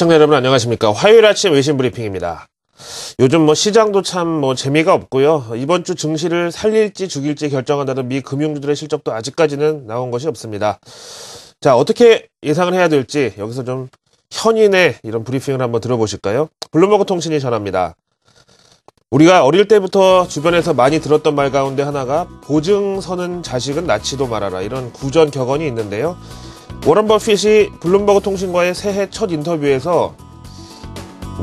시청자 여러분 안녕하십니까. 화요일 아침 외신 브리핑입니다. 요즘 시장도 참 재미가 없고요. 이번 주 증시를 살릴지 죽일지 결정한다는 미 금융주들의 실적도 아직까지는 나온 것이 없습니다. 자, 어떻게 예상을 해야 될지 여기서 좀 현인의 이런 브리핑을 한번 들어보실까요? 블룸버그 통신이 전합니다. 우리가 어릴 때부터 주변에서 많이 들었던 말 가운데 하나가 보증 서는 자식은 낳지도 말아라, 이런 구전 격언이 있는데요. 워런 버핏이 블룸버그 통신과의 새해 첫 인터뷰에서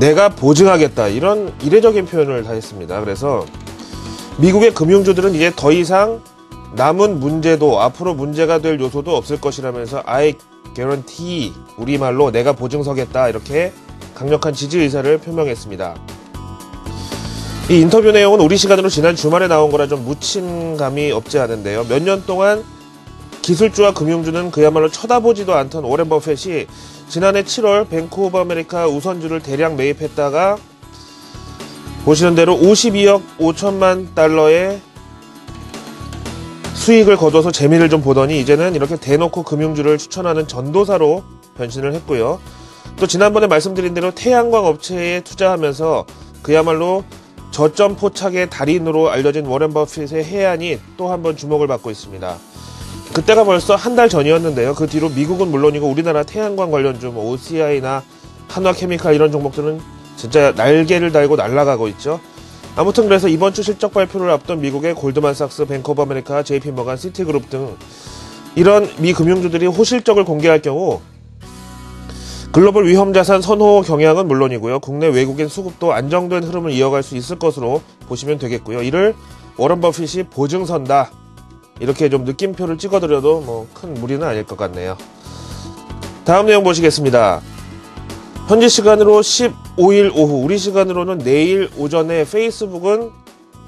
내가 보증하겠다, 이런 이례적인 표현을 다 했습니다. 그래서 미국의 금융주들은 이제 더 이상 남은 문제도 앞으로 문제가 될 요소도 없을 것이라면서 I guarantee, 우리말로 내가 보증서겠다, 이렇게 강력한 지지 의사를 표명했습니다. 이 인터뷰 내용은 우리 시간으로 지난 주말에 나온 거라 좀 묻힌 감이 없지 않은데요. 몇 년 동안 기술주와 금융주는 그야말로 쳐다보지도 않던 워런 버핏이 지난해 7월 뱅크 오브 아메리카 우선주를 대량 매입했다가 보시는 대로 52억 5천만 달러의 수익을 거둬서 재미를 좀 보더니 이제는 이렇게 대놓고 금융주를 추천하는 전도사로 변신을 했고요. 또 지난번에 말씀드린 대로 태양광 업체에 투자하면서 그야말로 저점 포착의 달인으로 알려진 워런 버핏의 해안이 또 한 번 주목을 받고 있습니다. 그때가 벌써 한 달 전이었는데요. 그 뒤로 미국은 물론이고 우리나라 태양광 관련주 OCI나 한화케미칼 이런 종목들은 진짜 날개를 달고 날아가고 있죠. 아무튼 그래서 이번 주 실적 발표를 앞둔 미국의 골드만삭스, 뱅크 오브 아메리카, JP모간, 시티그룹 등 이런 미 금융주들이 호실적을 공개할 경우 글로벌 위험자산 선호 경향은 물론이고요. 국내 외국인 수급도 안정된 흐름을 이어갈 수 있을 것으로 보시면 되겠고요. 이를 워런 버핏이 보증선다, 이렇게 좀 느낌표를 찍어드려도 큰 무리는 아닐 것 같네요. 다음 내용 보시겠습니다. 현지 시간으로 15일 오후, 우리 시간으로는 내일 오전에 페이스북은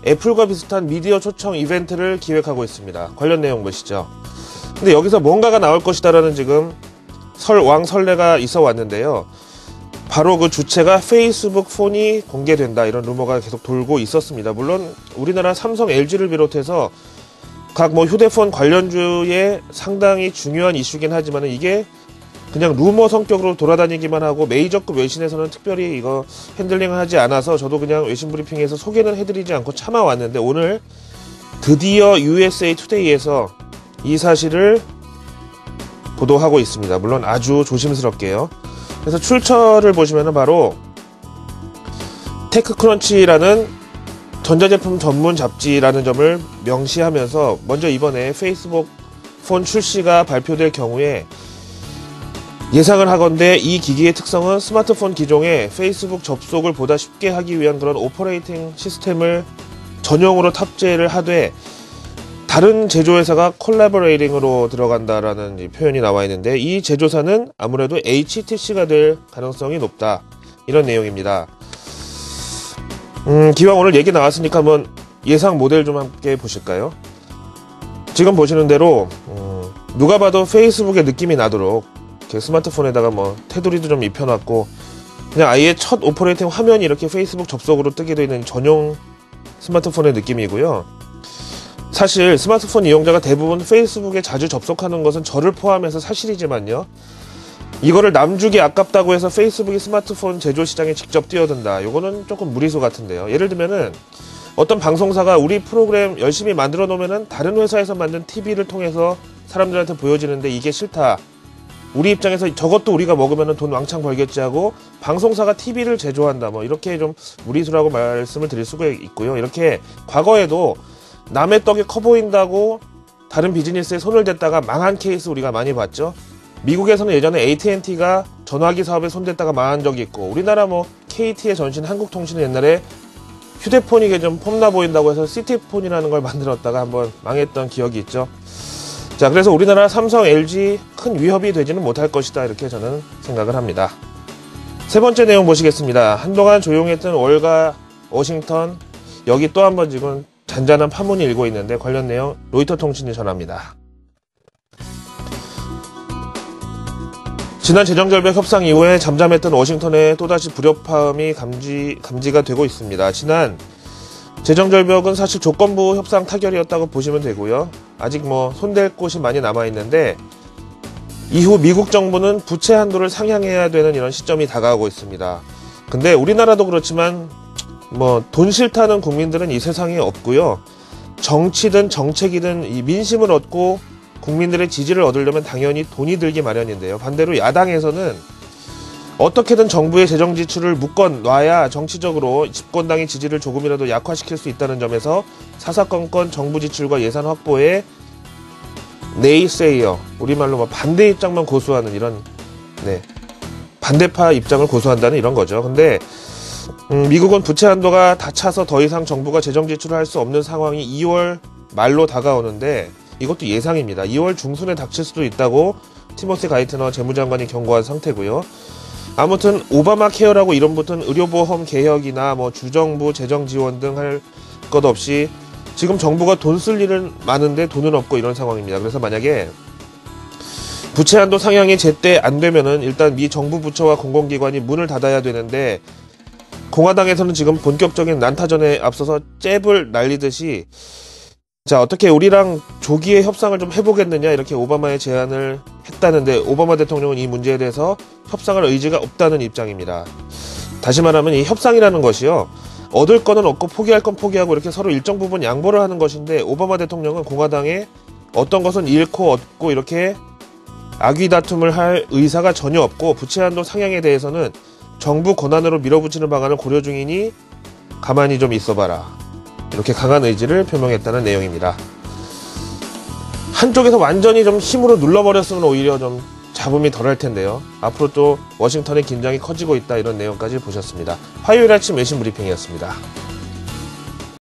애플과 비슷한 미디어 초청 이벤트를 기획하고 있습니다. 관련 내용 보시죠. 근데 여기서 뭔가가 나올 것이다라는 지금 설레가 있어 왔는데요. 바로 그 주체가 페이스북 폰이 공개된다, 이런 루머가 계속 돌고 있었습니다. 물론 우리나라 삼성, LG를 비롯해서 각 휴대폰 관련주의 상당히 중요한 이슈긴 하지만 이게 그냥 루머 성격으로 돌아다니기만 하고 메이저급 외신에서는 특별히 이거 핸들링을 하지 않아서 저도 그냥 외신 브리핑에서 소개는 해드리지 않고 참아왔는데 오늘 드디어 USA 투데이에서 이 사실을 보도하고 있습니다. 물론 아주 조심스럽게요. 그래서 출처를 보시면은 바로 테크크런치라는 전자제품 전문 잡지라는 점을 명시하면서 먼저 이번에 페이스북 폰 출시가 발표될 경우에 예상을 하건대 이 기기의 특성은 스마트폰 기종에 페이스북 접속을 보다 쉽게 하기 위한 그런 오퍼레이팅 시스템을 전용으로 탑재를 하되 다른 제조회사가 콜라보레이팅으로 들어간다라는 표현이 나와 있는데 이 제조사는 아무래도 HTC가 될 가능성이 높다, 이런 내용입니다. 기왕 오늘 얘기 나왔으니까 한번 예상 모델 좀 함께 보실까요? 지금 보시는 대로 누가 봐도 페이스북의 느낌이 나도록 이렇게 스마트폰에다가 테두리도 좀 입혀놨고 그냥 아예 첫 오퍼레이팅 화면이 이렇게 페이스북 접속으로 뜨게 되어 있는 전용 스마트폰의 느낌이고요. 사실 스마트폰 이용자가 대부분 페이스북에 자주 접속하는 것은 저를 포함해서 사실이지만요, 이거를 남주기 아깝다고 해서 페이스북이 스마트폰 제조 시장에 직접 뛰어든다, 요거는 조금 무리수 같은데요. 예를 들면은 어떤 방송사가 우리 프로그램 열심히 만들어 놓으면은 다른 회사에서 만든 TV를 통해서 사람들한테 보여지는데 이게 싫다, 우리 입장에서 저것도 우리가 먹으면은 돈 왕창 벌겠지 하고 방송사가 TV를 제조한다, 이렇게 좀 무리수라고 말씀을 드릴 수가 있고요. 이렇게 과거에도 남의 떡이 커 보인다고 다른 비즈니스에 손을 댔다가 망한 케이스 우리가 많이 봤죠. 미국에서는 예전에 AT&T가 전화기 사업에 손댔다가 망한 적이 있고 우리나라 KT의 전신 한국통신은 옛날에 휴대폰이 이게 좀 폼나 보인다고 해서 시티폰이라는 걸 만들었다가 한번 망했던 기억이 있죠. 자, 그래서 우리나라 삼성, LG 큰 위협이 되지는 못할 것이다, 이렇게 저는 생각을 합니다. 세 번째 내용 보시겠습니다. 한동안 조용했던 월가 워싱턴, 여기 또 한 번 지금 잔잔한 파문이 일고 있는데 관련 내용 로이터 통신이 전합니다. 지난 재정절벽 협상 이후에 잠잠했던 워싱턴에 또다시 불협화음이 감지가 되고 있습니다. 지난 재정절벽은 사실 조건부 협상 타결이었다고 보시면 되고요. 아직 손댈 곳이 많이 남아있는데 이후 미국 정부는 부채 한도를 상향해야 되는 이런 시점이 다가오고 있습니다. 근데 우리나라도 그렇지만 뭐 돈 싫다는 국민들은 이 세상에 없고요. 정치든 정책이든 이 민심을 얻고 국민들의 지지를 얻으려면 당연히 돈이 들기 마련인데요. 반대로 야당에서는 어떻게든 정부의 재정 지출을 묶어놔야 정치적으로 집권당의 지지를 조금이라도 약화시킬 수 있다는 점에서 사사건건 정부 지출과 예산 확보에 네이세이어, 우리말로 뭐 반대 입장만 고수하는 이런 반대파 입장을 고수한다는 이런 거죠. 근데 미국은 부채 한도가 다 차서 더 이상 정부가 재정 지출을 할 수 없는 상황이 2월 말로 다가오는데 이것도 예상입니다. 2월 중순에 닥칠 수도 있다고 티모시 가이트너 재무장관이 경고한 상태고요. 아무튼 오바마 케어라고 이름 붙은 의료보험 개혁이나 뭐 주정부 재정 지원 등 할 것 없이 지금 정부가 돈 쓸 일은 많은데 돈은 없고 이런 상황입니다. 그래서 만약에 부채 한도 상향이 제때 안 되면은 일단 미 정부 부처와 공공기관이 문을 닫아야 되는데 공화당에서는 지금 본격적인 난타전에 앞서서 잽을 날리듯이 자, 어떻게 우리랑 조기에 협상을 좀 해보겠느냐 이렇게 오바마의 제안을 했다는데 오바마 대통령은 이 문제에 대해서 협상할 의지가 없다는 입장입니다. 다시 말하면 이 협상이라는 것이요. 얻을 거는 얻고 포기할 건 포기하고 이렇게 서로 일정 부분 양보를 하는 것인데 오바마 대통령은 공화당에 어떤 것은 잃고 얻고 이렇게 악의 다툼을 할 의사가 전혀 없고 부채 한도 상향에 대해서는 정부 권한으로 밀어붙이는 방안을 고려 중이니 가만히 좀 있어봐라. 이렇게 강한 의지를 표명했다는 내용입니다. 한쪽에서 완전히 좀 힘으로 눌러버렸으면 오히려 좀 잡음이 덜할 텐데요. 앞으로 또 워싱턴의 긴장이 커지고 있다 이런 내용까지 보셨습니다. 화요일 아침 외신 브리핑이었습니다.